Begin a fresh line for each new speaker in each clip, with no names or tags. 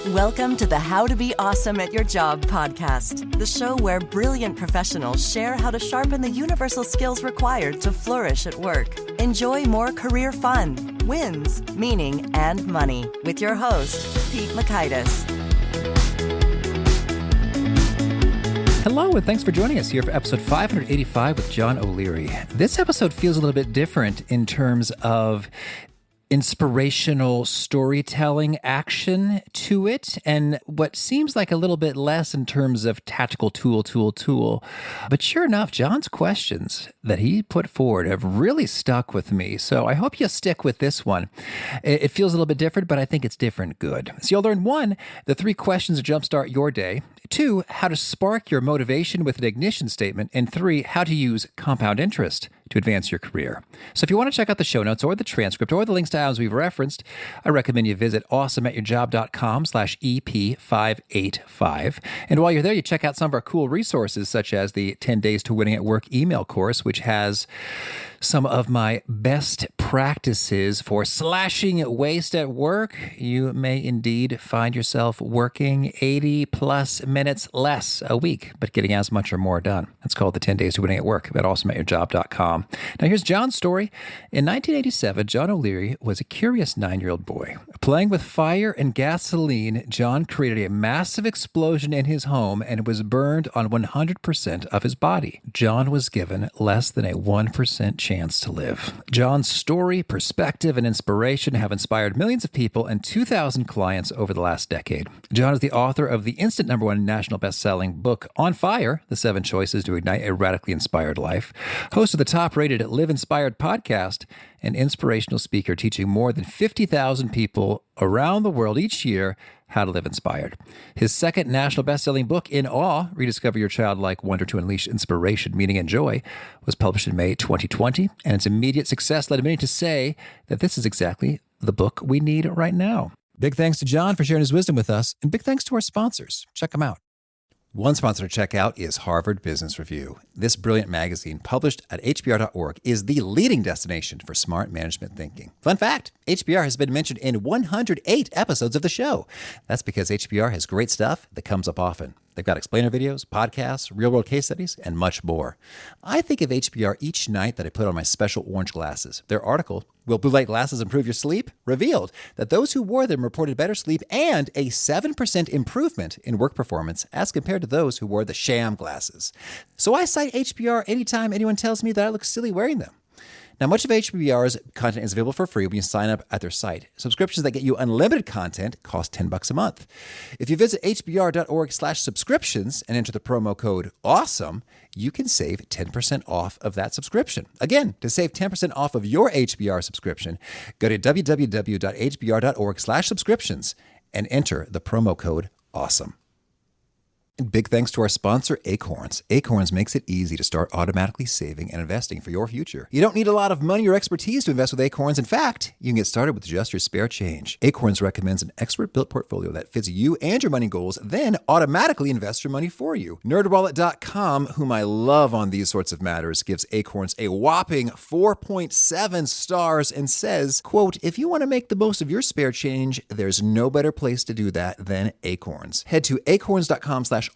Welcome to the How to Be Awesome at Your Job podcast, the show where brilliant professionals share how to sharpen the universal skills required to flourish at work. Enjoy more career fun, wins, meaning, and money with your host, Pete Makaitis.
Hello, and thanks for joining us here for episode 585 with John O'Leary. This episode feels a little bit different in terms of inspirational storytelling action to it, and what seems like a little bit less in terms of tactical tool. But sure enough, John's questions that he put forward have really stuck with me. So I hope you'll stick with this one. It feels a little bit different, but I think it's different good. So you'll learn 1, the 3 questions to jumpstart your day. 2, how to spark your motivation with an ignition statement. And 3, how to use compound interest to advance your career. So if you want to check out the show notes or the transcript or the links to items we've referenced, I recommend you visit awesomeatyourjob.com/EP585. And while you're there, you check out some of our cool resources, such as the 10 Days to Winning at Work email course, which has some of my best practices for slashing waste at work. You may indeed find yourself working 80 plus minutes less a week, but getting as much or more done. That's called the 10 Days to Winning at Work at awesomeatyourjob.com. Now here's John's story. In 1987, John O'Leary was a curious 9-year-old boy. Playing with fire and gasoline, John created a massive explosion in his home and was burned on 100% of his body. John was given less than a 1% chance to live. John's story, perspective, and inspiration have inspired millions of people and 2,000 clients over the last decade. John is the author of the instant #1 national bestselling book, On Fire, The 7 Choices to Ignite a Radically Inspired Life, host of the top-rated Live Inspired podcast, an inspirational speaker teaching more than 50,000 people around the world each year how to live inspired. His second national best-selling book, In Awe, Rediscover Your Childlike Wonder to Unleash Inspiration, Meaning, and Joy, was published in May 2020, and its immediate success led many to say that this is exactly the book we need right now. Big thanks to John for sharing his wisdom with us, and big thanks to our sponsors. Check them out. One sponsor to check out is Harvard Business Review. This brilliant magazine, published at hbr.org, is the leading destination for smart management thinking. Fun fact, HBR has been mentioned in 108 episodes of the show. That's because HBR has great stuff that comes up often. They've got explainer videos, podcasts, real-world case studies, and much more. I think of HBR each night that I put on my special orange glasses. Their article, Will Blue Light Glasses Improve Your Sleep?, revealed that those who wore them reported better sleep and a 7% improvement in work performance as compared to those who wore the sham glasses. So I cite HBR anytime anyone tells me that I look silly wearing them. Now, much of HBR's content is available for free when you sign up at their site. Subscriptions that get you unlimited content cost $10 a month. If you visit hbr.org/subscriptions and enter the promo code AWESOME, you can save 10% off of that subscription. Again, to save 10% off of your HBR subscription, go to www.hbr.org/subscriptions and enter the promo code AWESOME. And big thanks to our sponsor, Acorns. Acorns makes it easy to start automatically saving and investing for your future. You don't need a lot of money or expertise to invest with Acorns. In fact, you can get started with just your spare change. Acorns recommends an expert-built portfolio that fits you and your money goals, then automatically invests your money for you. NerdWallet.com, whom I love on these sorts of matters, gives Acorns a whopping 4.7 stars and says, quote, if you want to make the most of your spare change, there's no better place to do that than Acorns. Head to acorns.com/awesome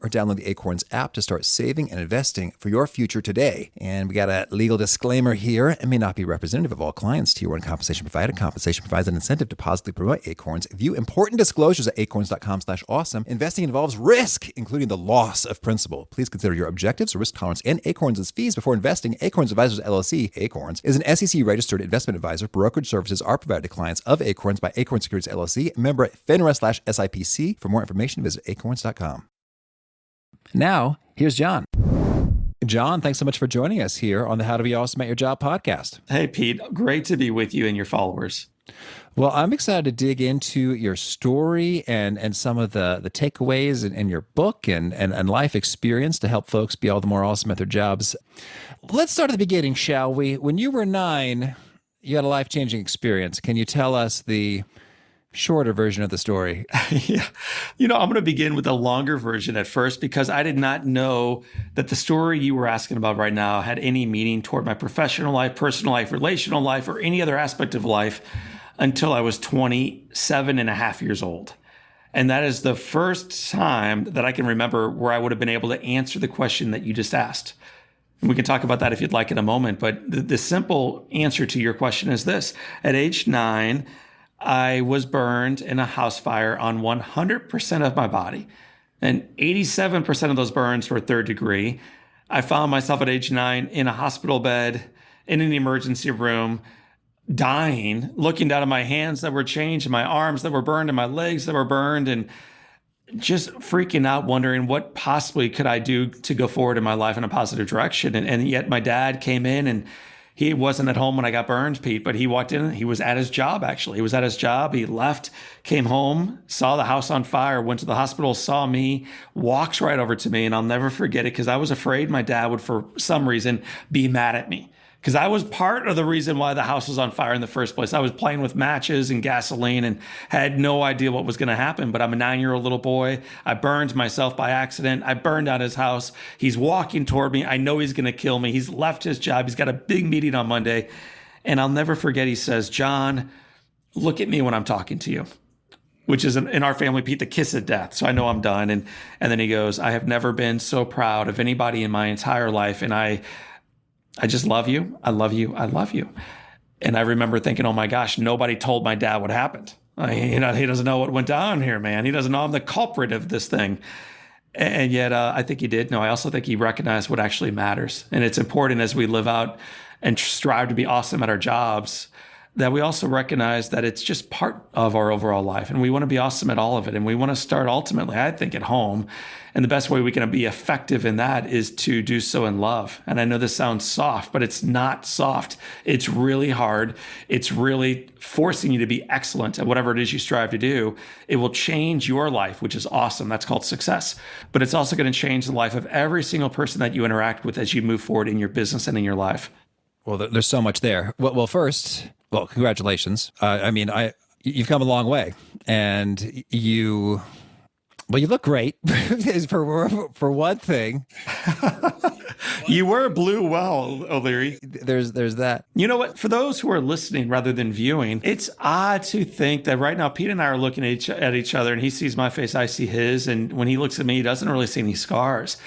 or download the Acorns app to start saving and investing for your future today. And we got a legal disclaimer here. It may not be representative of all clients. Tier 1 compensation provided. Compensation provides an incentive to positively promote Acorns. View important disclosures at acorns.com/awesome. Investing involves risk, including the loss of principal. Please consider your objectives, risk tolerance, and Acorns' fees before investing. Acorns Advisors LLC, Acorns, is an SEC-registered investment advisor. Brokerage services are provided to clients of Acorns by Acorns Securities LLC, member FINRA/SIPC. For more information, visit acorns.com. Now, here's John. John, thanks so much for joining us here on the How to Be Awesome at Your Job podcast.
Hey, Pete. Great to be with you and your followers.
Well, I'm excited to dig into your story and some of the takeaways in your book and life experience to help folks be all the more awesome at their jobs. Let's start at the beginning, shall we? When you were 9, you had a life-changing experience. Can you tell us the shorter version of the story?
Yeah. I'm going to begin with the longer version at first because I did not know that the story you were asking about right now had any meaning toward my professional life, personal life, relational life, or any other aspect of life until I was 27 and a half years old. And that is the first time that I can remember where I would have been able to answer the question that you just asked. And we can talk about that if you'd like in a moment. But the simple answer to your question is this. At age 9, I was burned in a house fire on 100% of my body. And 87% of those burns were third degree. I found myself at age 9 in a hospital bed, in an emergency room, dying, looking down at my hands that were changed, and my arms that were burned, and my legs that were burned, and just freaking out, wondering what possibly could I do to go forward in my life in a positive direction. And yet my dad came in, and he wasn't at home when I got burned, Pete, but he walked in. He was at his job, actually. He was at his job. He left, came home, saw the house on fire, went to the hospital, saw me, walks right over to me. And I'll never forget it because I was afraid my dad would, for some reason, be mad at me. Because I was part of the reason why the house was on fire in the first place. I was playing with matches and gasoline and had no idea what was going to happen. But I'm a 9-year-old little boy. I burned myself by accident. I burned out his house. He's walking toward me. I know he's going to kill me. He's left his job. He's got a big meeting on Monday. And I'll never forget, he says, "John, look at me when I'm talking to you," which is in our family, Pete, the kiss of death. So I know I'm done. And then he goes, "I have never been so proud of anybody in my entire life. And I just love you. I love you. I love you." And I remember thinking, oh my gosh, nobody told my dad what happened. He doesn't know what went down here, man. He doesn't know I'm the culprit of this thing. And yet I think he did. No, I also think he recognized what actually matters. And it's important as we live out and strive to be awesome at our jobs, that we also recognize that it's just part of our overall life. And we want to be awesome at all of it. And we want to start ultimately, I think, at home. And the best way we can be effective in that is to do so in love. And I know this sounds soft, but it's not soft. It's really hard. It's really forcing you to be excellent at whatever it is you strive to do. It will change your life, which is awesome. That's called success. But it's also going to change the life of every single person that you interact with as you move forward in your business and in your life.
Well, there's so much there. Well, first, congratulations. You've come a long way, and you look great for one thing.
You were blue well, O'Leary.
There's that.
You know what? For those who are listening rather than viewing, it's odd to think that right now Pete and I are looking at each other, and he sees my face, I see his, and when he looks at me, he doesn't really see any scars.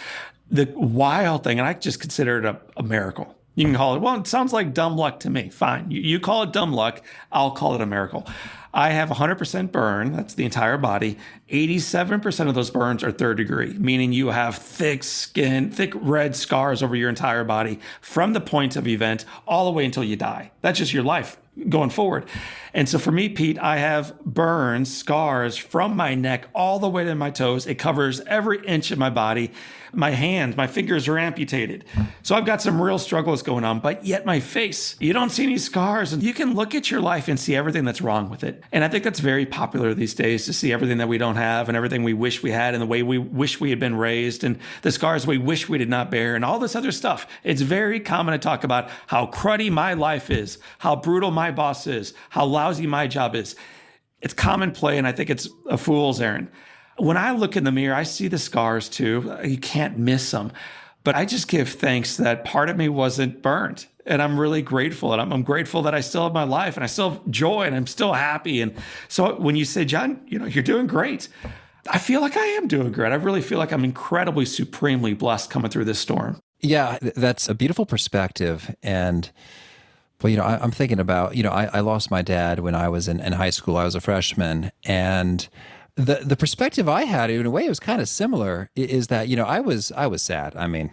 The wild thing, and I just consider it a miracle. You can call it, well, it sounds like dumb luck to me. Fine. You call it dumb luck. I'll call it a miracle. I have 100% burn. That's the entire body. 87% of those burns are third degree, meaning you have thick skin, thick red scars over your entire body from the point of event all the way until you die. That's just your life going forward. And so for me, Pete, I have burns, scars from my neck all the way to my toes. It covers every inch of my body. My hands, my fingers are amputated. So I've got some real struggles going on, but yet my face, you don't see any scars. And you can look at your life and see everything that's wrong with it. And I think that's very popular these days, to see everything that we don't have and everything we wish we had and the way we wish we had been raised and the scars we wish we did not bear and all this other stuff. It's very common to talk about how cruddy my life is, how brutal my boss is, how lousy my job is. It's common play, and I think it's a fool's errand. When I look in the mirror, I see the scars too. You can't miss them. But I just give thanks that part of me wasn't burned. And I'm really grateful. And I'm grateful that I still have my life and I still have joy and I'm still happy. And so when you say, John, you're doing great, I feel like I am doing great. I really feel like I'm incredibly, supremely blessed coming through this storm.
Yeah, that's a beautiful perspective. And I'm thinking about, I lost my dad when I was in high school. I was a freshman. And the perspective I had, in a way, it was kind of similar, is that, I was sad. I mean,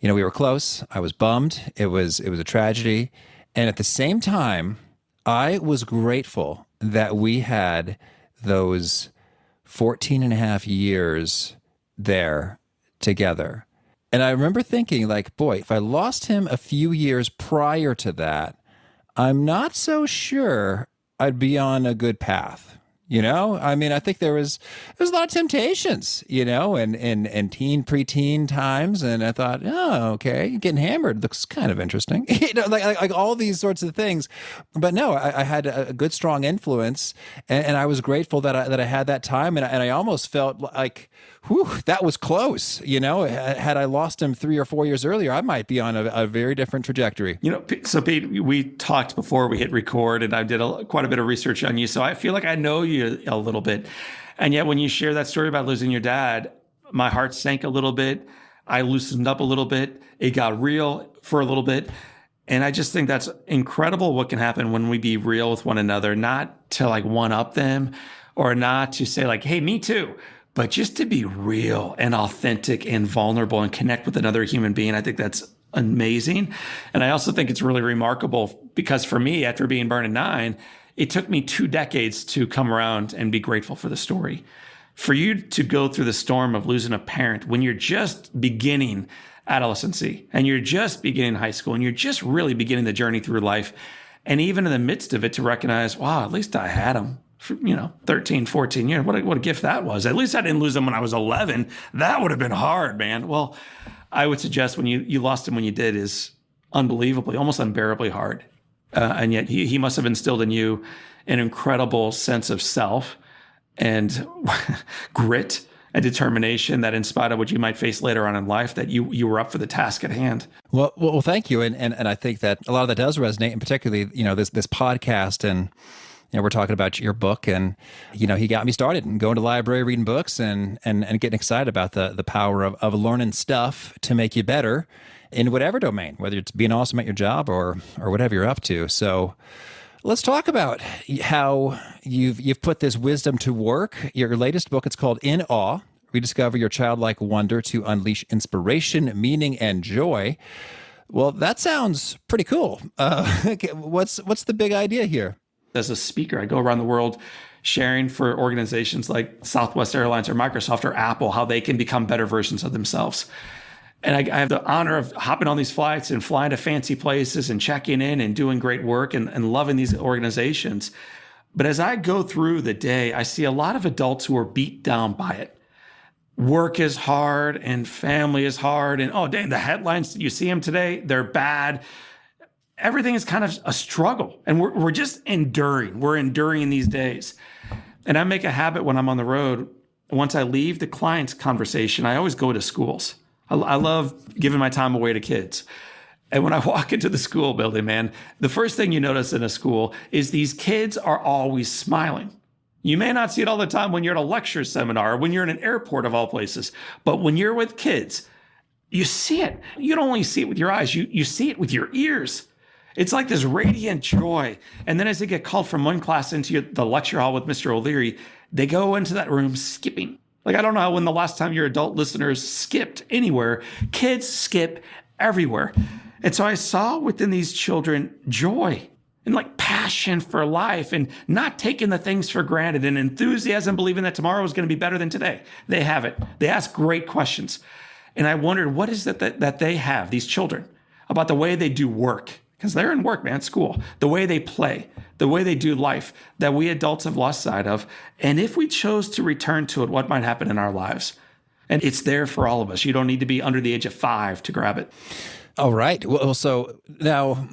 we were close. I was bummed. It was a tragedy. And at the same time, I was grateful that we had those 14 and a half years there together. And I remember thinking, like, boy, if I lost him a few years prior to that, I'm not so sure I'd be on a good path. I think there was a lot of temptations, and preteen times. And I thought, oh, okay, getting hammered looks kind of interesting, like all these sorts of things. But no, I had a good, strong influence, and I was grateful that I had that time. And I almost felt like, whew, that was close. Had I lost him 3 or 4 years earlier, I might be on a very different trajectory.
So Pete, we talked before we hit record, and I did quite a bit of research on you. So I feel like I know you you a little bit. And yet when you share that story about losing your dad, my heart sank a little bit. I loosened up a little bit. It got real for a little bit. And I just think that's incredible what can happen when we be real with one another, not to like one up them or not to say like, hey, me too, but just to be real and authentic and vulnerable and connect with another human being. I think that's amazing. And I also think it's really remarkable because for me, after being burned at 9, it took me 2 decades to come around and be grateful for the story. For you to go through the storm of losing a parent when you're just beginning adolescency and you're just beginning high school and you're just really beginning the journey through life. And even in the midst of it to recognize, wow, at least I had him for, 13, 14 years. What a gift that was. At least I didn't lose him when I was 11. That would have been hard, man. Well, I would suggest when you lost him when you did is unbelievably, almost unbearably hard. And yet he must have instilled in you an incredible sense of self and grit and determination that in spite of what you might face later on in life, that you were up for the task at hand.
Well, thank you. And I think that a lot of that does resonate, and particularly, this podcast, and we're talking about your book, and he got me started and going to the library, reading books, and getting excited about the power of learning stuff to make you better in whatever domain, whether it's being awesome at your job or whatever you're up to. So let's talk about how you've put this wisdom to work. Your latest book, it's called In Awe, Rediscover Your Childlike Wonder to Unleash Inspiration, Meaning, and Joy. Well, that sounds pretty cool. What's the big idea here?
As a speaker, I go around the world sharing for organizations like Southwest Airlines or Microsoft or Apple, how they can become better versions of themselves. And I have the honor of hopping on these flights and flying to fancy places and checking in and doing great work and loving these organizations. But as I go through the day, I see a lot of adults who are beat down by it. Work is hard and family is hard. And oh, dang, the headlines, you see them today, they're bad. Everything is kind of a struggle. And we're just enduring. We're enduring these days. And I make a habit when I'm on the road, once I leave the client's conversation, I always go to schools. I love giving my time away to kids. And when I walk into the school building, man, the first thing you notice in a school is these kids are always smiling. You may not see it all the time when you're at a lecture seminar or when you're in an airport of all places, but when you're with kids, you see it. You don't only see it with your eyes, you see it with your ears. It's like this radiant joy. And then as they get called from one class into the lecture hall with Mr. O'Leary, they go into that room skipping. Like, I don't know when the last time your adult listeners skipped anywhere. Kids skip everywhere. And so I saw within these children joy and like passion for life and not taking the things for granted and enthusiasm, believing that tomorrow is going to be better than today. They have it. They ask great questions. And I wondered, what is it that they have, these children, about the way they do work? Because they're in work, man, school, the way they play, the way they do life that we adults have lost sight of. And if we chose to return to it, what might happen in our lives? And it's there for all of us. You don't need to be under the age of 5 to grab it.
All right. Well, so now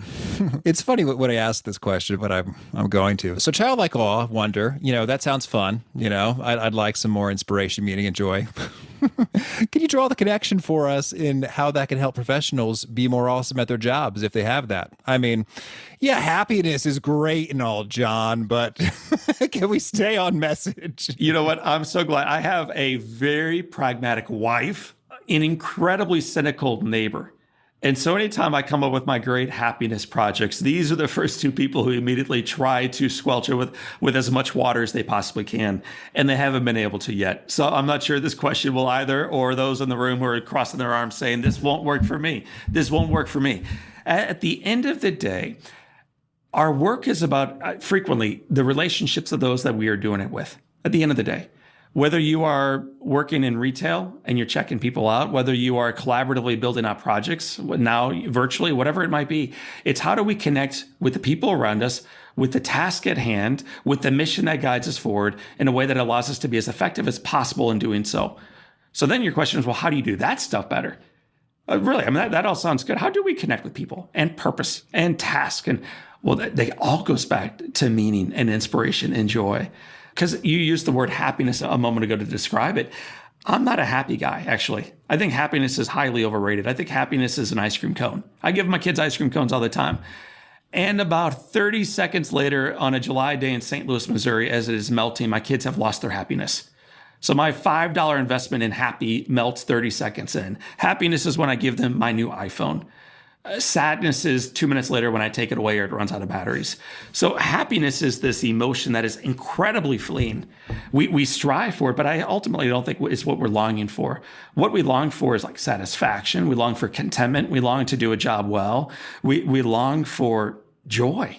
it's funny when I ask this question, but I'm going to. So childlike awe, wonder, that sounds fun. I'd like some more inspiration, meaning, and joy. Can you draw the connection for us in how that can help professionals be more awesome at their jobs if they have that? I mean, yeah, happiness is great and all, John, but can we stay on message?
You know what? I'm so glad. I have a very pragmatic wife, an incredibly cynical neighbor. And so anytime I come up with my great happiness projects, these are the first 2 people who immediately try to squelch it with as much water as they possibly can. And they haven't been able to yet. So I'm not sure this question will either, or those in the room who are crossing their arms saying, this won't work for me. This won't work for me. At the end of the day, our work is about frequently the relationships of those that we are doing it with at the end of the day. Whether you are working in retail and you're checking people out, whether you are collaboratively building out projects, now virtually, whatever it might be, it's how do we connect with the people around us, with the task at hand, with the mission that guides us forward in a way that allows us to be as effective as possible in doing so. So then your question is, well, how do you do that stuff better? Really, I mean, that all sounds good. How do we connect with people and purpose and task? And well, they all goes back to meaning and inspiration and joy. Because you used the word happiness a moment ago to describe it. I'm not a happy guy, actually. I think happiness is highly overrated. I think happiness is an ice cream cone. I give my kids ice cream cones all the time. And about 30 seconds later, on a July day in St. Louis, Missouri, as it is melting, my kids have lost their happiness. So my $5 investment in happy melts 30 seconds in. Happiness is when I give them my new iPhone. Sadness is 2 minutes later when I take it away or it runs out of batteries. So happiness is this emotion that is incredibly fleeting. We strive for it, but I ultimately don't think it's what we're longing for. What we long for is like satisfaction. We long for contentment. We long to do a job well. We long for joy.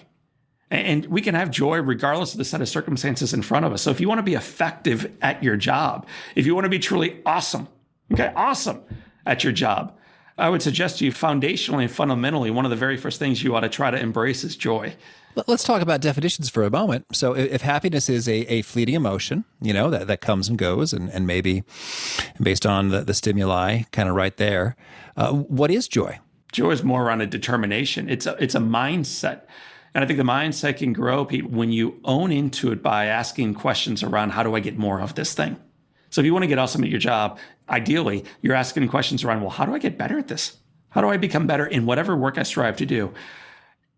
And we can have joy regardless of the set of circumstances in front of us. So if you want to be effective at your job, if you want to be truly awesome at your job, I would suggest to you foundationally and fundamentally, one of the very first things you ought to try to embrace is joy.
Let's talk about definitions for a moment. So if happiness is a fleeting emotion, that comes and goes and maybe based on the stimuli kind of right there, what is joy?
Joy is more around a determination. It's a mindset. And I think the mindset can grow, Pete, when you own into it by asking questions around how do I get more of this thing? So if you want to get awesome at your job, ideally, you're asking questions around, well, how do I get better at this? How do I become better in whatever work I strive to do?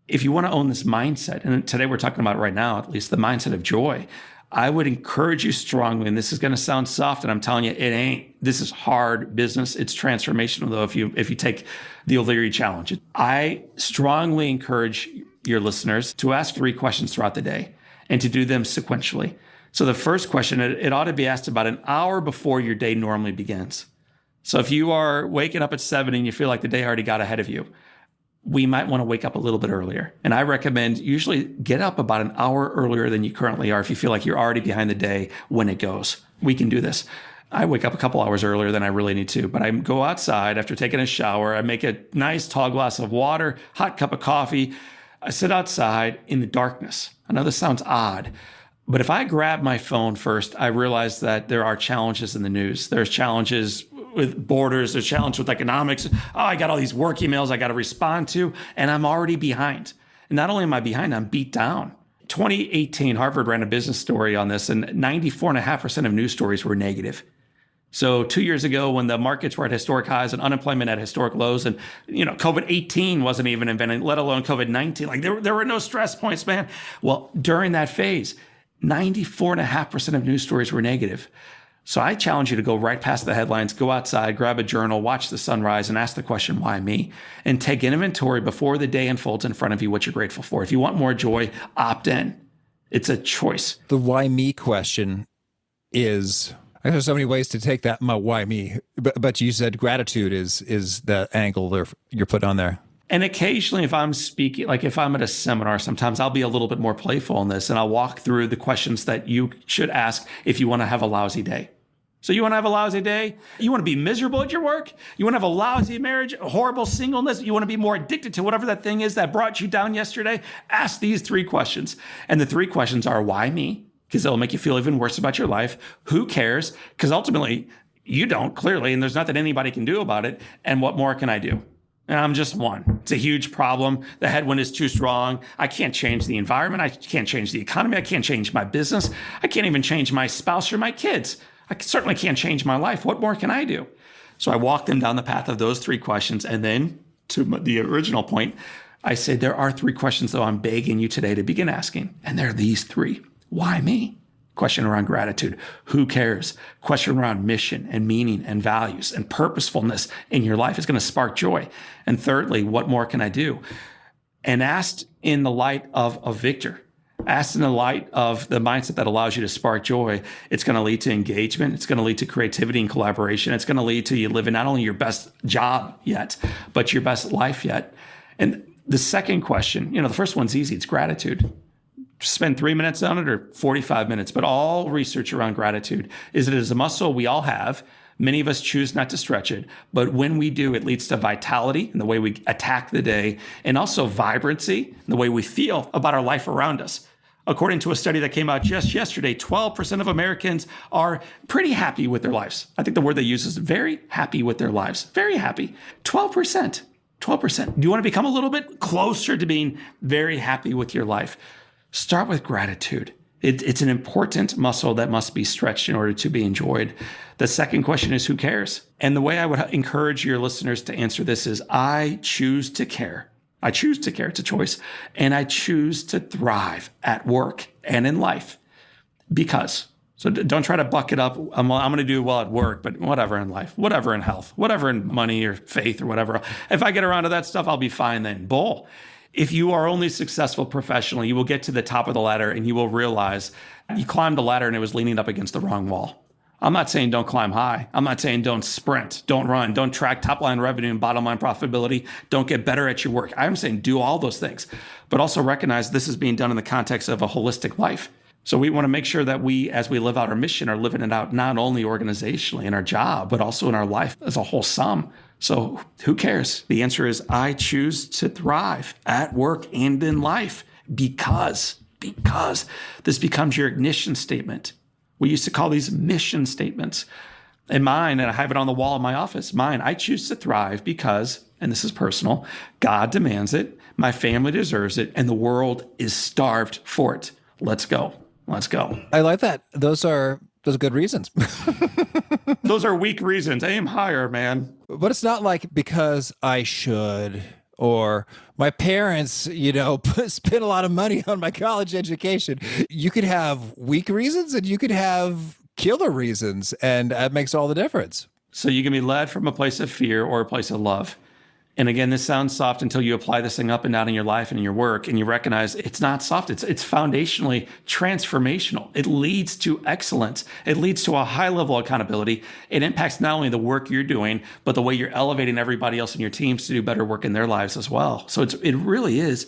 If you want to own this mindset, and today we're talking about right now, at least the mindset of joy, I would encourage you strongly, and this is going to sound soft, and I'm telling you, it ain't. This is hard business. It's transformational, though, if you take the O'Leary challenge. I strongly encourage your listeners to ask 3 questions throughout the day and to do them sequentially. So the first question, it ought to be asked about an hour before your day normally begins. So if you are waking up at 7 and you feel like the day already got ahead of you, we might want to wake up a little bit earlier. And I recommend usually get up about an hour earlier than you currently are if you feel like you're already behind the day when it goes. We can do this. I wake up a couple hours earlier than I really need to, but I go outside after taking a shower. I make a nice tall glass of water, hot cup of coffee. I sit outside in the darkness. I know this sounds odd, but if I grab my phone first, I realize that there are challenges in the news. There's challenges with borders. There's challenges with economics. Oh, I got all these work emails I got to respond to, and I'm already behind. And not only am I behind, I'm beat down. 2018, Harvard ran a business story on this, and 94.5% of news stories were negative. So 2 years ago, when the markets were at historic highs and unemployment at historic lows, and COVID-18 wasn't even invented, let alone COVID-19, like there were no stress points, man. Well, during that phase, 94.5% of news stories were negative. So I challenge you to go right past the headlines, go outside, grab a journal, watch the sunrise, and ask the question, why me? And take inventory before the day unfolds in front of you what you're grateful for. If you want more joy, opt in. It's a choice.
The why me question is, there's so many ways to take that, my why me, but you said gratitude is the angle you're put on there.
And occasionally, if I'm speaking, like if I'm at a seminar, sometimes I'll be a little bit more playful in this, and I'll walk through the questions that you should ask if you want to have a lousy day. So you want to have a lousy day? You want to be miserable at your work? You want to have a lousy marriage, a horrible singleness? You want to be more addicted to whatever that thing is that brought you down yesterday? Ask these 3 questions. And the 3 questions are, why me? Because it'll make you feel even worse about your life. Who cares? Because ultimately, you don't, clearly, and there's nothing anybody can do about it. And what more can I do? And I'm just one. It's a huge problem. The headwind is too strong. I can't change the environment. I can't change the economy. I can't change my business. I can't even change my spouse or my kids. I certainly can't change my life. What more can I do? So I walk them down the path of those 3 questions. And then to the original point, I say, there are 3 questions, though, I'm begging you today to begin asking. And they're these 3. Why me? Question around gratitude. Who cares? Question around mission and meaning and values and purposefulness in your life is going to spark joy. And thirdly, what more can I do? And asked in the light of a victor, asked in the light of the mindset that allows you to spark joy, it's going to lead to engagement. It's going to lead to creativity and collaboration. It's going to lead to you living not only your best job yet, but your best life yet. And the second question, the first one's easy. It's gratitude. Spend 3 minutes on it or 45 minutes, but all research around gratitude is it is a muscle we all have. Many of us choose not to stretch it, but when we do, it leads to vitality in the way we attack the day, and also vibrancy in the way we feel about our life around us. According to a study that came out just yesterday, 12% of Americans are pretty happy with their lives. I think the word they use is very happy with their lives. Very happy. 12%. 12%. Do you want to become a little bit closer to being very happy with your life? Start with gratitude. It's an important muscle that must be stretched in order to be enjoyed. The second question is, who cares? And the way I would encourage your listeners to answer this is, I choose to care. I choose to care. It's a choice. And I choose to thrive at work and in life because. So don't try to buck it up. I'm going to do well at work, but whatever in life, whatever in health, whatever in money or faith or whatever. If I get around to that stuff, I'll be fine then. Bull. If you are only successful professionally, you will get to the top of the ladder and you will realize you climbed the ladder and it was leaning up against the wrong wall. I'm not saying don't climb high. I'm not saying don't sprint, don't run, don't track top line revenue and bottom line profitability, don't get better at your work. I'm saying do all those things, but also recognize this is being done in the context of a holistic life. So we want to make sure that we, as we live out our mission, are living it out not only organizationally in our job, but also in our life as a whole sum. So who cares? The answer is I choose to thrive at work and in life because this becomes your ignition statement. We used to call these mission statements. And mine, and I have it on the wall in my office, mine, I choose to thrive because, and this is personal, God demands it, my family deserves it, and the world is starved for it. Let's go. Let's go.
I like that. Those are good reasons.
Those are weak reasons. Aim higher, man.
But it's not like because I should, or my parents, spent a lot of money on my college education. You could have weak reasons and you could have killer reasons, and that makes all the difference.
So you can be led from a place of fear or a place of love. And again, this sounds soft until you apply this thing up and down in your life and in your work, and you recognize it's not soft. It's foundationally transformational. It leads to excellence. It leads to a high level of accountability. It impacts not only the work you're doing, but the way you're elevating everybody else in your teams to do better work in their lives as well. So it really is,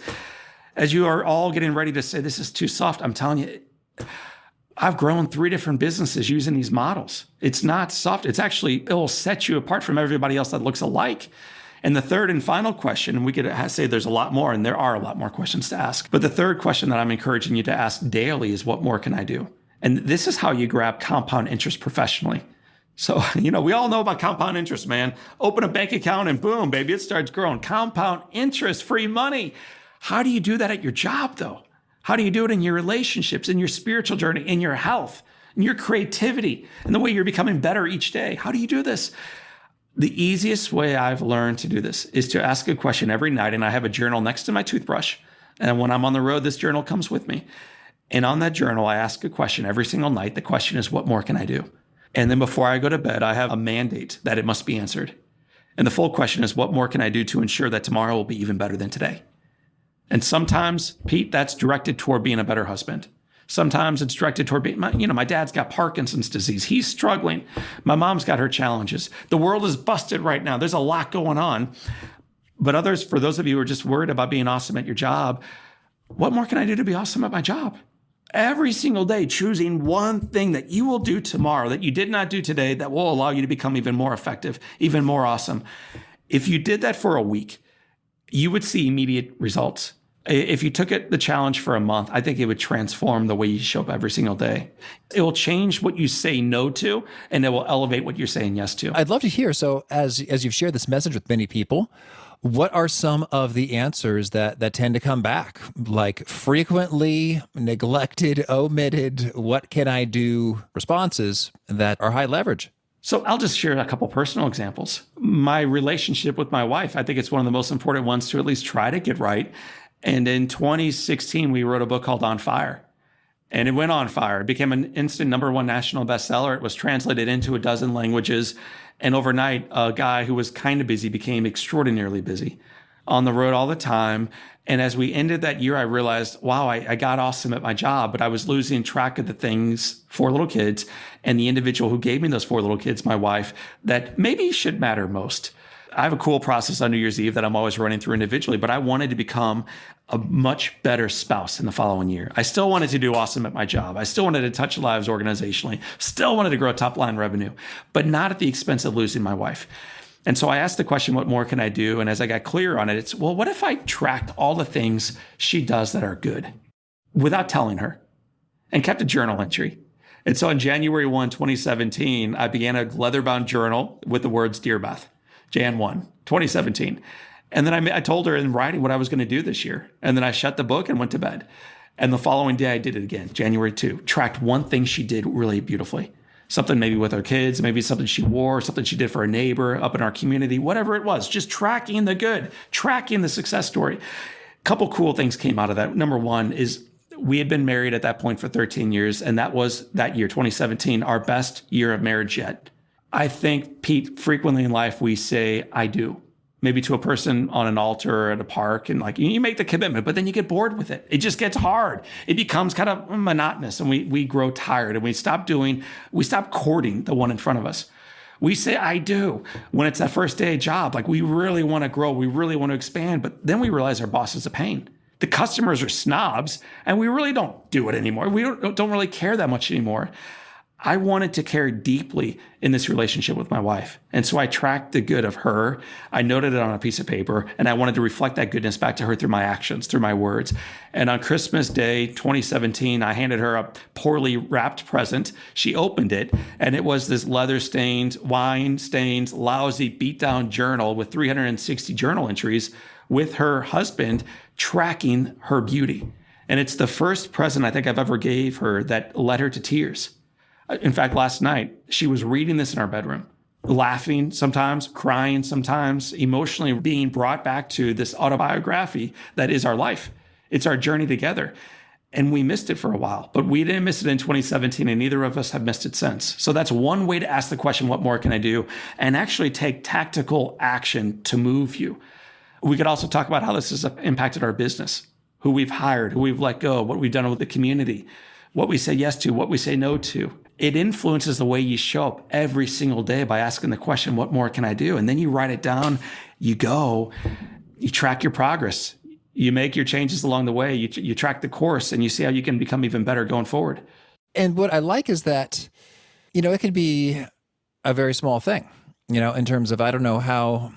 as you are all getting ready to say, this is too soft, I'm telling you, I've grown 3 different businesses using these models. It's not soft. It's actually, it will set you apart from everybody else that looks alike. And the third and final question, and we could say there's a lot more, and there are a lot more questions to ask. But the third question that I'm encouraging you to ask daily is, what more can I do? And this is how you grab compound interest professionally. So, we all know about compound interest, man. Open a bank account and boom, baby, it starts growing. Compound interest, free money. How do you do that at your job, though? How do you do it in your relationships, in your spiritual journey, in your health, in your creativity, in the way you're becoming better each day? How do you do this? The easiest way I've learned to do this is to ask a question every night, and I have a journal next to my toothbrush. And when I'm on the road, this journal comes with me. And on that journal, I ask a question every single night. The question is, what more can I do? And then before I go to bed, I have a mandate that it must be answered. And the full question is, what more can I do to ensure that tomorrow will be even better than today? And sometimes, Pete, that's directed toward being a better husband. Sometimes it's directed toward being, my dad's got Parkinson's disease. He's struggling. My mom's got her challenges. The world is busted right now. There's a lot going on. But for those of you who are just worried about being awesome at your job, what more can I do to be awesome at my job? Every single day, choosing one thing that you will do tomorrow that you did not do today that will allow you to become even more effective, even more awesome. If you did that for a week, you would see immediate results. If you took the challenge for a month, I think it would transform the way you show up every single day. It will change what you say no to, and it will elevate what you're saying yes to.
I'd love to hear. So as you've shared this message with many people, what are some of the answers that tend to come back? Like frequently neglected, omitted, what can I do responses that are high leverage?
So I'll just share a couple personal examples. My relationship with my wife, I think it's one of the most important ones to at least try to get right. And in 2016, we wrote a book called On Fire. And it went on fire. It became an instant #1 national bestseller. It was translated into 12 languages. And overnight, a guy who was kind of busy became extraordinarily busy, on the road all the time. And as we ended that year, I realized, wow, I got awesome at my job, but I was losing track of the things, 4 little kids, and the individual who gave me those 4 little kids, my wife, that maybe should matter most. I have a cool process on New Year's Eve that I'm always running through individually, but I wanted to become a much better spouse in the following year. I still wanted to do awesome at my job. I still wanted to touch lives organizationally, still wanted to grow top line revenue, but not at the expense of losing my wife. And so I asked the question, what more can I do? And as I got clear on it, it's, well, what if I tracked all the things she does that are good without telling her and kept a journal entry? And so on January 1, 2017, I began a leather-bound journal with the words, Dear Beth. Jan 1, 2017. And then I told her in writing what I was going to do this year. And then I shut the book and went to bed. And the following day I did it again, January 2, tracked one thing she did really beautifully. something maybe with her kids, maybe something she wore, something she did for a neighbor up in our community, whatever it was, just tracking the good, tracking the success story. A couple cool things came out of that. Number one is we had been married at that point for 13 years, and that was that year, 2017, our best year of marriage yet. I think, Pete, frequently in life, we say, I do. Maybe to a person on an altar or at a park, and like you make the commitment, but then you get bored with it. It just gets hard. It becomes kind of monotonous, and we grow tired, and we stop courting the one in front of us. We say, I do, when it's that first day job. Like we really want to grow, we really want to expand, but then we realize our boss is a pain. The customers are snobs, and we really don't do it anymore. We don't really care that much anymore. I wanted to care deeply in this relationship with my wife. And so I tracked the good of her. I noted it on a piece of paper, and I wanted to reflect that goodness back to her through my actions, through my words. And on Christmas Day, 2017, I handed her a poorly wrapped present. She opened it, and it was this leather-stained, wine-stained, lousy, beat-down journal with 360 journal entries with her husband tracking her beauty. And it's the first present I think I've ever gave her that led her to tears. In fact, last night, she was reading this in our bedroom, laughing sometimes, crying sometimes, emotionally being brought back to this autobiography that is our life. It's our journey together. And we missed it for a while, but we didn't miss it in 2017, and neither of us have missed it since. So that's one way to ask the question, what more can I do? And actually take tactical action to move you. We could also talk about how this has impacted our business, who we've hired, who we've let go, what we've done with the community, what we say yes to, what we say no to. It influences the way you show up every single day by asking the question, what more can I do? And then you write it down, you go, you track your progress, you make your changes along the way, you track the course, and you see how you can become even better going forward.
And what I like is that, it could be a very small thing, in terms of, I don't know how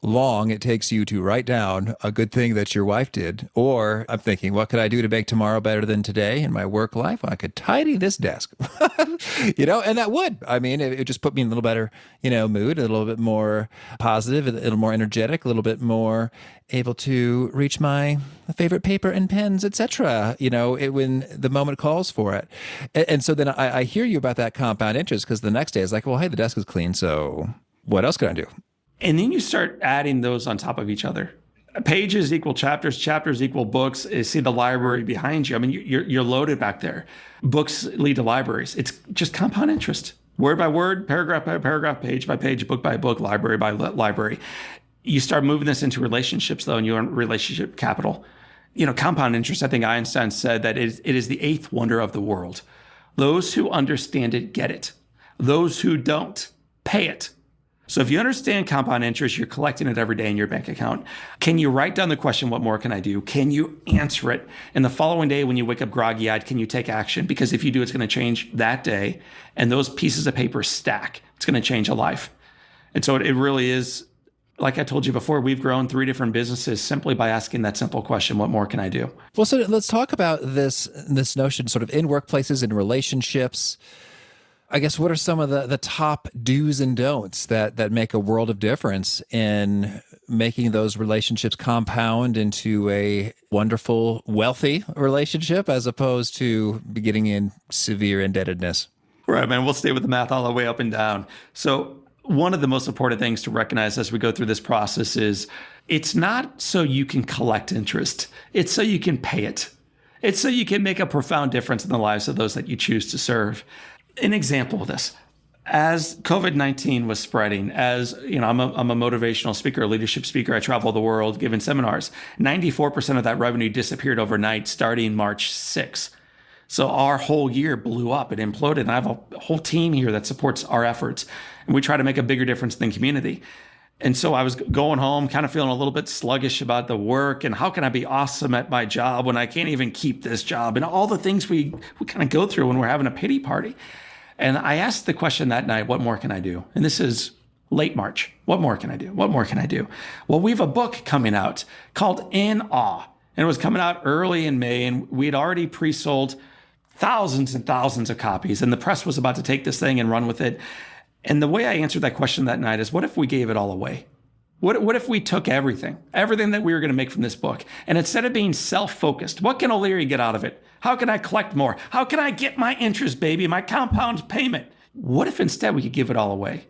long it takes you to write down a good thing that your wife did. Or I'm thinking, what could I do to make tomorrow better than today in my work life? Well, I could tidy this desk, and that would, it just put me in a little better, mood, a little bit more positive, a little more energetic, a little bit more able to reach my favorite paper and pens, etc. When the moment calls for it. And so then I hear you about that compound interest, because the next day it's like, well, hey, the desk is clean. So what else can I do?
And then you start adding those on top of each other. Pages equal chapters, chapters equal books. See the library behind you. You're loaded back there. Books lead to libraries. It's just compound interest. Word by word, paragraph by paragraph, page by page, book by book, library by library. You start moving this into relationships, though, and you earn relationship capital. Compound interest, I think Einstein said that it is the eighth wonder of the world. Those who understand it get it. Those who don't, pay it. So if you understand compound interest, you're collecting it every day in your bank account. Can you write down the question, what more can I do? Can you answer it? And the following day when you wake up groggy-eyed, can you take action? Because if you do, it's going to change that day. And those pieces of paper stack. It's going to change a life. And so it really is, like I told you before, we've grown 3 different businesses simply by asking that simple question, what more can I do?
Well, so let's talk about this notion sort of in workplaces, in relationships. I guess, what are some of the top do's and don'ts that make a world of difference in making those relationships compound into a wonderful, wealthy relationship, as opposed to getting in severe indebtedness?
Right, man. We'll stay with the math all the way up and down. So one of the most important things to recognize as we go through this process is it's not so you can collect interest. It's so you can pay it. It's so you can make a profound difference in the lives of those that you choose to serve. An example of this, as COVID-19 was spreading, I'm a motivational speaker, a leadership speaker. I travel the world giving seminars. 94% of that revenue disappeared overnight starting March 6th. So our whole year blew up. It imploded. And I have a whole team here that supports our efforts. And we try to make a bigger difference in the community. And so I was going home kind of feeling a little bit sluggish about the work and how can I be awesome at my job when I can't even keep this job, and all the things we kind of go through when we're having a pity party. And I asked the question that night, what more can I do? And this is late March. What more can I do? What more can I do? Well, we have a book coming out called In Awe. And it was coming out early in May, and we had already pre-sold thousands and thousands of copies. And the press was about to take this thing and run with it. And the way I answered that question that night is, what if we gave it all away? What if we took everything that we were going to make from this book, and instead of being self-focused, what can O'Leary get out of it? How can I collect more? How can I get my interest, baby, my compound payment? What if instead we could give it all away?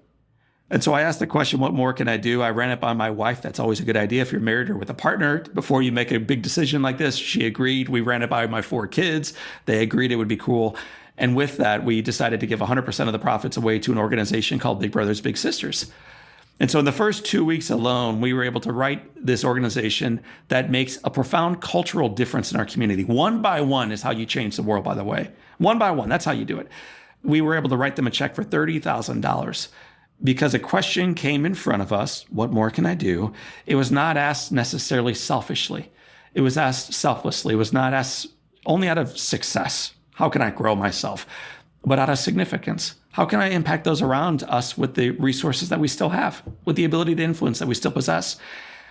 And so I asked the question, what more can I do? I ran it by my wife. That's always a good idea if you're married or with a partner. Before you make a big decision like this, she agreed. We ran it by my 4 kids. They agreed it would be cool. And with that, we decided to give 100% of the profits away to an organization called Big Brothers Big Sisters. And so in the first 2 weeks alone, we were able to write this organization that makes a profound cultural difference in our community. One by one is how you change the world, by the way. One by one, that's how you do it. We were able to write them a check for $30,000 because a question came in front of us, what more can I do? It was not asked necessarily selfishly. It was asked selflessly. It was not asked only out of success. How can I grow myself? But out of significance. How can I impact those around us with the resources that we still have, with the ability to influence that we still possess?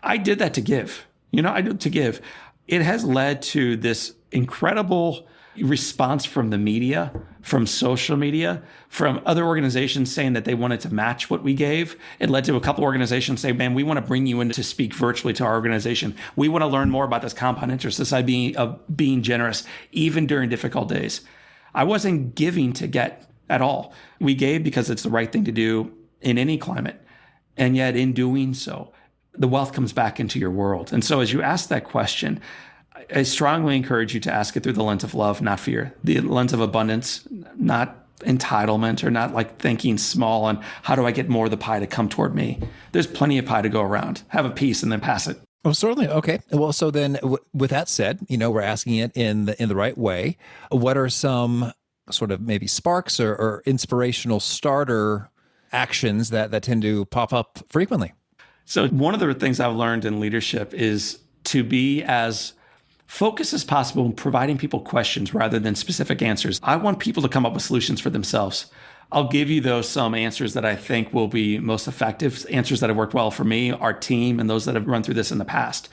I did that to give. To give. It has led to this incredible response from the media, from social media, from other organizations saying that they wanted to match what we gave. It led to a couple organizations saying, man, we want to bring you in to speak virtually to our organization. We want to learn more about this compound interest, this idea of being generous, even during difficult days. I wasn't giving to get at all. We gave because it's the right thing to do in any climate. And yet in doing so, the wealth comes back into your world. And so as you ask that question, I strongly encourage you to ask it through the lens of love, not fear, the lens of abundance, not entitlement, or not like thinking small on how do I get more of the pie to come toward me. There's plenty of pie to go around. Have a piece and then pass it.
Oh, certainly. Okay. Well, so then with that said, we're asking it in the right way. What are some sort of maybe sparks or inspirational starter actions that tend to pop up frequently?
So one of the things I've learned in leadership is to be as focused as possible in providing people questions rather than specific answers. I want people to come up with solutions for themselves. I'll give you some answers that I think will be most effective, answers that have worked well for me, our team, and those that have run through this in the past.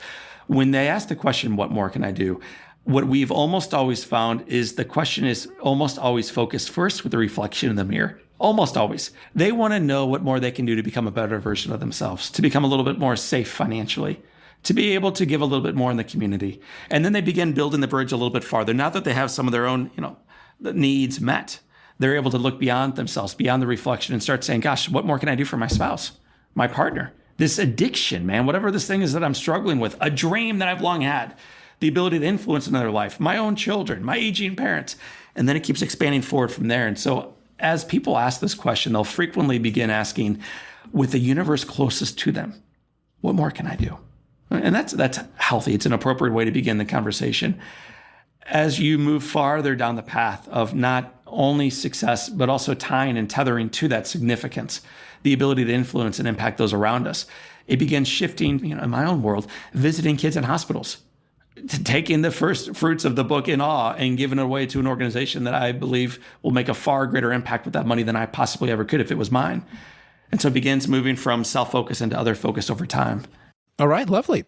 When they ask the question, what more can I do? What we've almost always found is the question is almost always focused first with the reflection in the mirror. Almost always. They want to know what more they can do to become a better version of themselves, to become a little bit more safe financially, to be able to give a little bit more in the community. And then they begin building the bridge a little bit farther. Now that they have some of their own, needs met, they're able to look beyond themselves, beyond the reflection, and start saying, gosh, what more can I do for my spouse, my partner? This addiction, man, whatever this thing is that I'm struggling with, a dream that I've long had, the ability to influence another life, my own children, my aging parents. And then it keeps expanding forward from there. And so as people ask this question, they'll frequently begin asking, with the universe closest to them, what more can I do? And that's healthy. It's an appropriate way to begin the conversation. As you move farther down the path of not only success, but also tying and tethering to that significance, the ability to influence and impact those around us, it begins shifting, in my own world, visiting kids in hospitals, taking the first fruits of the book in awe and giving it away to an organization that I believe will make a far greater impact with that money than I possibly ever could if it was mine. And so it begins moving from self-focus into other focus over time.
All right, lovely.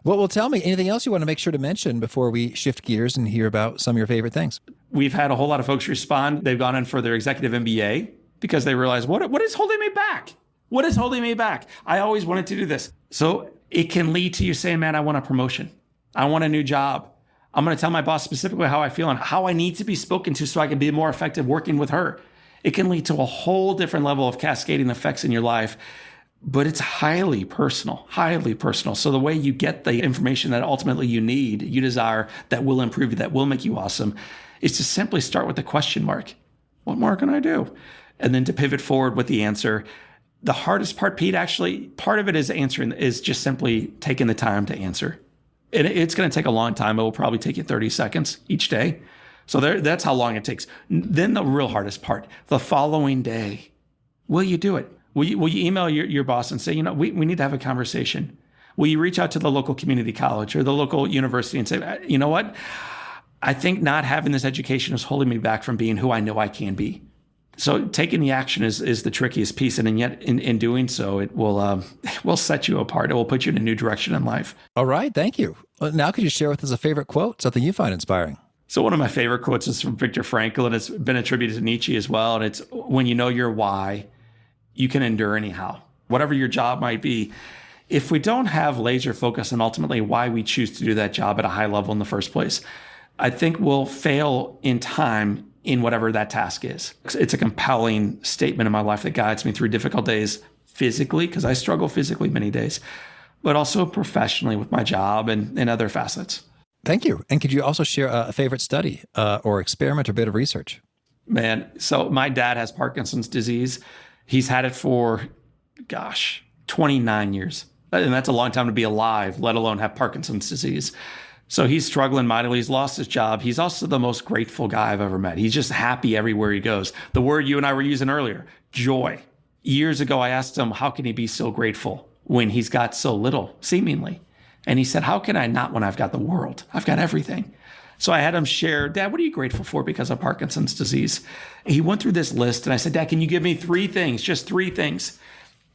Well, tell me, anything else you want to make sure to mention before we shift gears and hear about some of your favorite things?
We've had a whole lot of folks respond. They've gone in for their executive MBA because they realize, what is holding me back? What is holding me back? I always wanted to do this. So it can lead to you saying, man, I want a promotion. I want a new job. I'm going to tell my boss specifically how I feel and how I need to be spoken to so I can be more effective working with her. It can lead to a whole different level of cascading effects in your life, but it's highly personal, highly personal. So the way you get the information that ultimately you need, you desire, that will improve you, that will make you awesome, is to simply start with the question mark. What more can I do? And then to pivot forward with the answer. The hardest part, Pete, actually, part of it is just simply taking the time to answer. And it's going to take a long time. It will probably take you 30 seconds each day. So that's how long it takes. Then the real hardest part, the following day, will you do it? Will you email your boss and say, we need to have a conversation? Will you reach out to the local community college or the local university and say, you know what? I think not having this education is holding me back from being who I know I can be. So taking the action is the trickiest piece. And yet in doing so, it will set you apart. It will put you in a new direction in life.
All right. Thank you. Well, now could you share with us a favorite quote, something you find inspiring?
So one of my favorite quotes is from Viktor Frankl, and it's been attributed to Nietzsche as well. And it's, when you know your why, you can endure anyhow, whatever your job might be. If we don't have laser focus on ultimately why we choose to do that job at a high level in the first place, I think we'll fail in time in whatever that task is. It's a compelling statement in my life that guides me through difficult days physically, because I struggle physically many days, but also professionally with my job and other facets.
Thank you. And could you also share a favorite study or experiment or bit of research?
Man, so my dad has Parkinson's disease. He's had it for, 29 years. And that's a long time to be alive, let alone have Parkinson's disease. So he's struggling mightily. He's lost his job. He's also the most grateful guy I've ever met. He's just happy everywhere he goes. The word you and I were using earlier, joy. Years ago, I asked him, how can he be so grateful when he's got so little, seemingly? And he said, how can I not when I've got the world? I've got everything. So I had him share, Dad, what are you grateful for because of Parkinson's disease? He went through this list and I said, Dad, can you give me 3 things, just 3 things?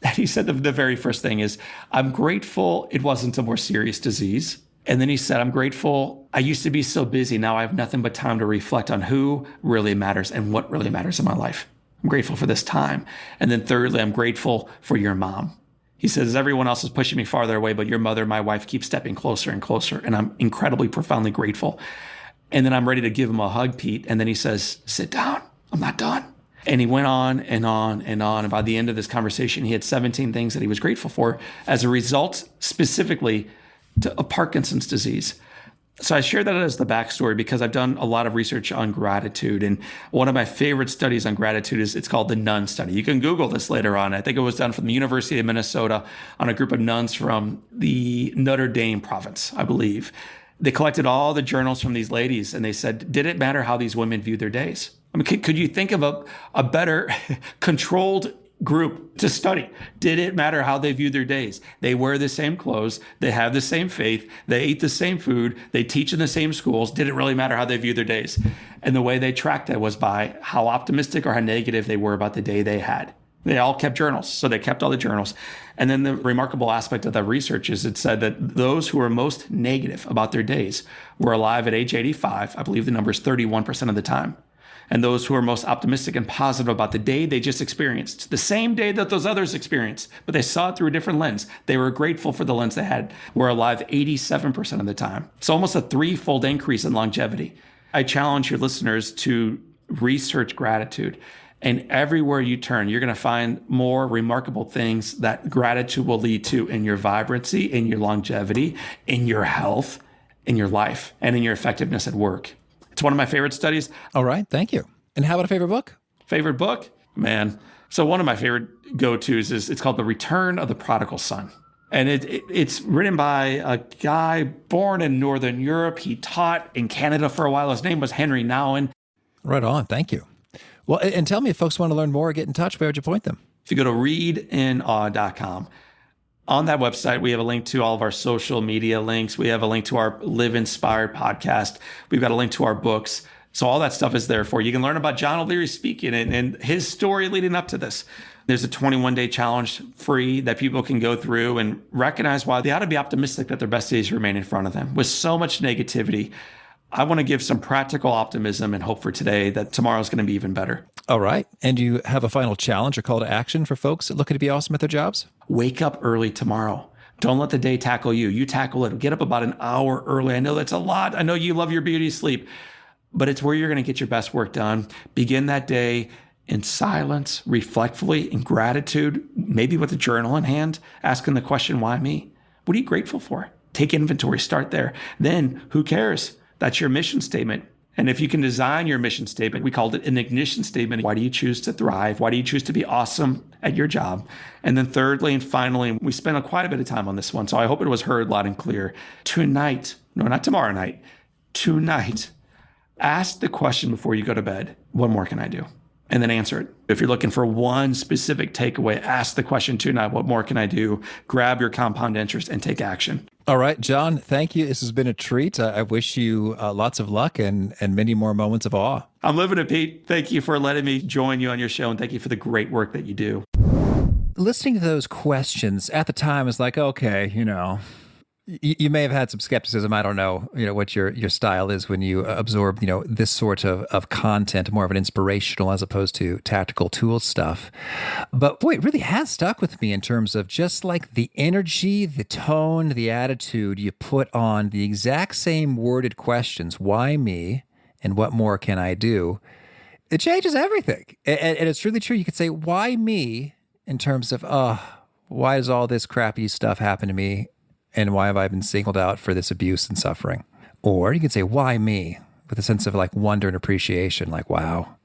And he said the very first thing is, I'm grateful it wasn't a more serious disease. And then he said, I'm grateful I used to be so busy. Now I have nothing but time to reflect on who really matters and what really matters in my life. I'm grateful for this time. And then thirdly, I'm grateful for your mom. He says, everyone else is pushing me farther away, but your mother, my wife, keep stepping closer and closer. And I'm incredibly, profoundly grateful. And then I'm ready to give him a hug, Pete. And then he says, sit down. I'm not done. And he went on and on and on. And by the end of this conversation, he had 17 things that he was grateful for as a result specifically to Parkinson's disease. So I share that as the backstory because I've done a lot of research on gratitude. And one of my favorite studies on gratitude it's called the Nun Study. You can Google this later on. I think it was done from the University of Minnesota on a group of nuns from the Notre Dame province, I believe. They collected all the journals from these ladies and they said, did it matter how these women viewed their days? I mean, could you think of a better controlled group to study? Did it matter how they viewed their days? They wear the same clothes. They have the same faith. They eat the same food. They teach in the same schools. Did it really matter how they viewed their days? And the way they tracked that was by how optimistic or how negative they were about the day they had. They all kept journals. So they kept all the journals. And then the remarkable aspect of that research is it said that those who were most negative about their days were alive at age 85. I believe the number is 31% of the time. And those who are most optimistic and positive about the day they just experienced, the same day that those others experienced, but they saw it through a different lens. They were grateful for the lens they had, were alive 87% of the time. It's almost a 3-fold increase in longevity. I challenge your listeners to research gratitude. And everywhere you turn, you're going to find more remarkable things that gratitude will lead to in your vibrancy, in your longevity, in your health, in your life, and in your effectiveness at work. It's one of my favorite studies.
All right. Thank you. And how about a favorite book?
Favorite book? Man. So one of my favorite go-tos is it's called The Return of the Prodigal Son. And it's written by a guy born in Northern Europe. He taught in Canada for a while. His name was Henry Nouwen.
Right on. Thank you. Well, and tell me if folks want to learn more or get in touch, where would you point them?
If you go to readinawe.com, on that website, we have a link to all of our social media links. We have a link to our Live Inspired podcast. We've got a link to our books. So all that stuff is there for you. You can learn about John O'Leary speaking and his story leading up to this. There's a 21-day challenge free that people can go through and recognize why they ought to be optimistic that their best days remain in front of them. With so much negativity, I want to give some practical optimism and hope for today that tomorrow's going to be even better.
All right. And you have a final challenge or call to action for folks looking to be awesome at their jobs?
Wake up early tomorrow. Don't let the day tackle you. You tackle it. Get up about an hour early. I know that's a lot. I know you love your beauty sleep, but it's where you're going to get your best work done. Begin that day in silence, reflectively, in gratitude, maybe with a journal in hand, asking the question, why me? What are you grateful for? Take inventory. Start there. Then, who cares? That's your mission statement. And if you can design your mission statement, we called it an ignition statement. Why do you choose to thrive? Why do you choose to be awesome at your job? And then thirdly and finally, we spent quite a bit of time on this one, so I hope it was heard loud and clear. Tonight, no, not tomorrow night, tonight, ask the question before you go to bed, what more can I do? And then answer it. If you're looking for one specific takeaway, ask the question tonight, what more can I do? Grab your compound interest and take action.
All right, John, thank you. This has been a treat. I wish you lots of luck and many more moments of awe.
I'm living it, Pete. Thank you for letting me join you on your show, and thank you for the great work that you do.
Listening to those questions at the time is like, okay, you may have had some skepticism. I don't know, what your style is when you absorb, this sort of content, more of an inspirational as opposed to tactical tool stuff. But boy, it really has stuck with me in terms of just like the energy, the tone, the attitude you put on the exact same worded questions, why me and what more can I do? It changes everything. And it's really true. You could say, why me, in terms of, why does all this crappy stuff happen to me? And why have I been singled out for this abuse and suffering? Or you could say, why me? With a sense of like wonder and appreciation, like, wow,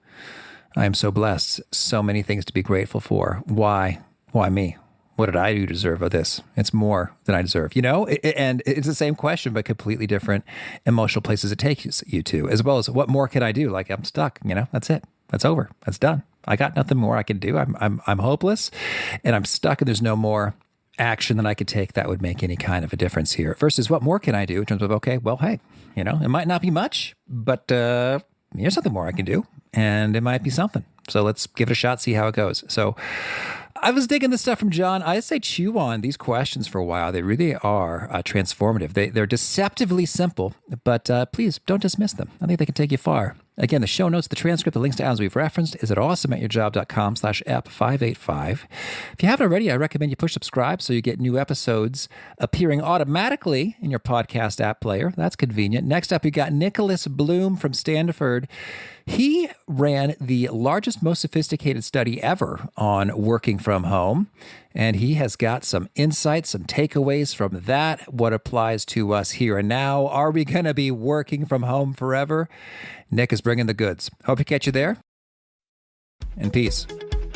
I am so blessed. So many things to be grateful for. Why? Why me? What did I do to deserve of this? It's more than I deserve, and it's the same question, but completely different emotional places it takes you to, as well as what more can I do? Like, I'm stuck, that's it. That's over. That's done. I got nothing more I can do. I'm hopeless and I'm stuck, and there's no more action that I could take that would make any kind of a difference here, versus what more can I do in terms of, okay, well, hey, it might not be much, but here's something more I can do, and it might be something. So let's give it a shot, see how it goes. So I was digging this stuff from John. I say chew on these questions for a while. They really are transformative. They're deceptively simple, but please don't dismiss them. I think they can take you far. Again, the show notes, the transcript, the links to items we've referenced is at awesomeatyourjob.com/ep585. If you haven't already, I recommend you push subscribe so you get new episodes appearing automatically in your podcast app player. That's convenient. Next up, we got Nicholas Bloom from Stanford. He ran the largest, most sophisticated study ever on working from home. And he has got some insights, some takeaways from that, what applies to us here and now. Are we going to be working from home forever? Nick is bringing the goods. Hope to catch you there. And peace.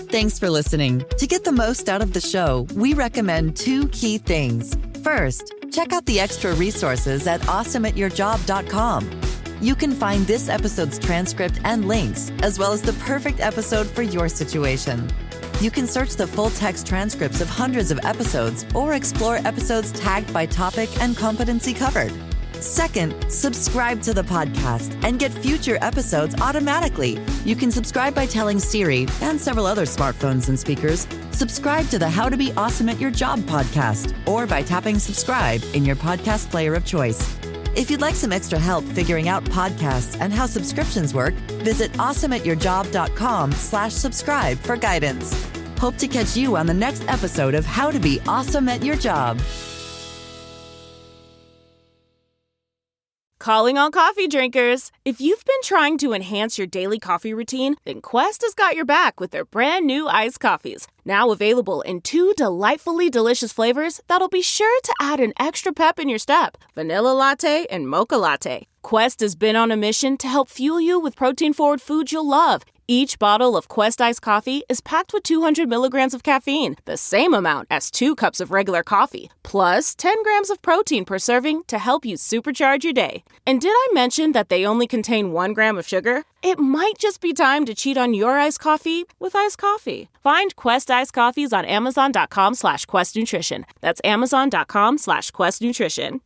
Thanks for listening. To get the most out of the show, we recommend 2 key things. First, check out the extra resources at awesomeatyourjob.com. You can find this episode's transcript and links, as well as the perfect episode for your situation. You can search the full-text transcripts of hundreds of episodes or explore episodes tagged by topic and competency covered. Second, subscribe to the podcast and get future episodes automatically. You can subscribe by telling Siri and several other smartphones and speakers, subscribe to the How to Be Awesome at Your Job podcast, or by tapping subscribe in your podcast player of choice. If you'd like some extra help figuring out podcasts and how subscriptions work, visit awesomeatyourjob.com/subscribe for guidance. Hope to catch you on the next episode of How to Be Awesome at Your Job.
Calling all coffee drinkers. If you've been trying to enhance your daily coffee routine, then Quest has got your back with their brand new iced coffees. Now available in 2 delightfully delicious flavors that'll be sure to add an extra pep in your step: vanilla latte and mocha latte. Quest has been on a mission to help fuel you with protein-forward foods you'll love. Each bottle of Quest iced coffee is packed with 200 milligrams of caffeine, the same amount as 2 cups of regular coffee, plus 10 grams of protein per serving to help you supercharge your day. And did I mention that they only contain 1 gram of sugar? It might just be time to cheat on your iced coffee with iced coffee. Find Quest iced coffees on amazon.com/questnutrition. That's amazon.com/questnutrition.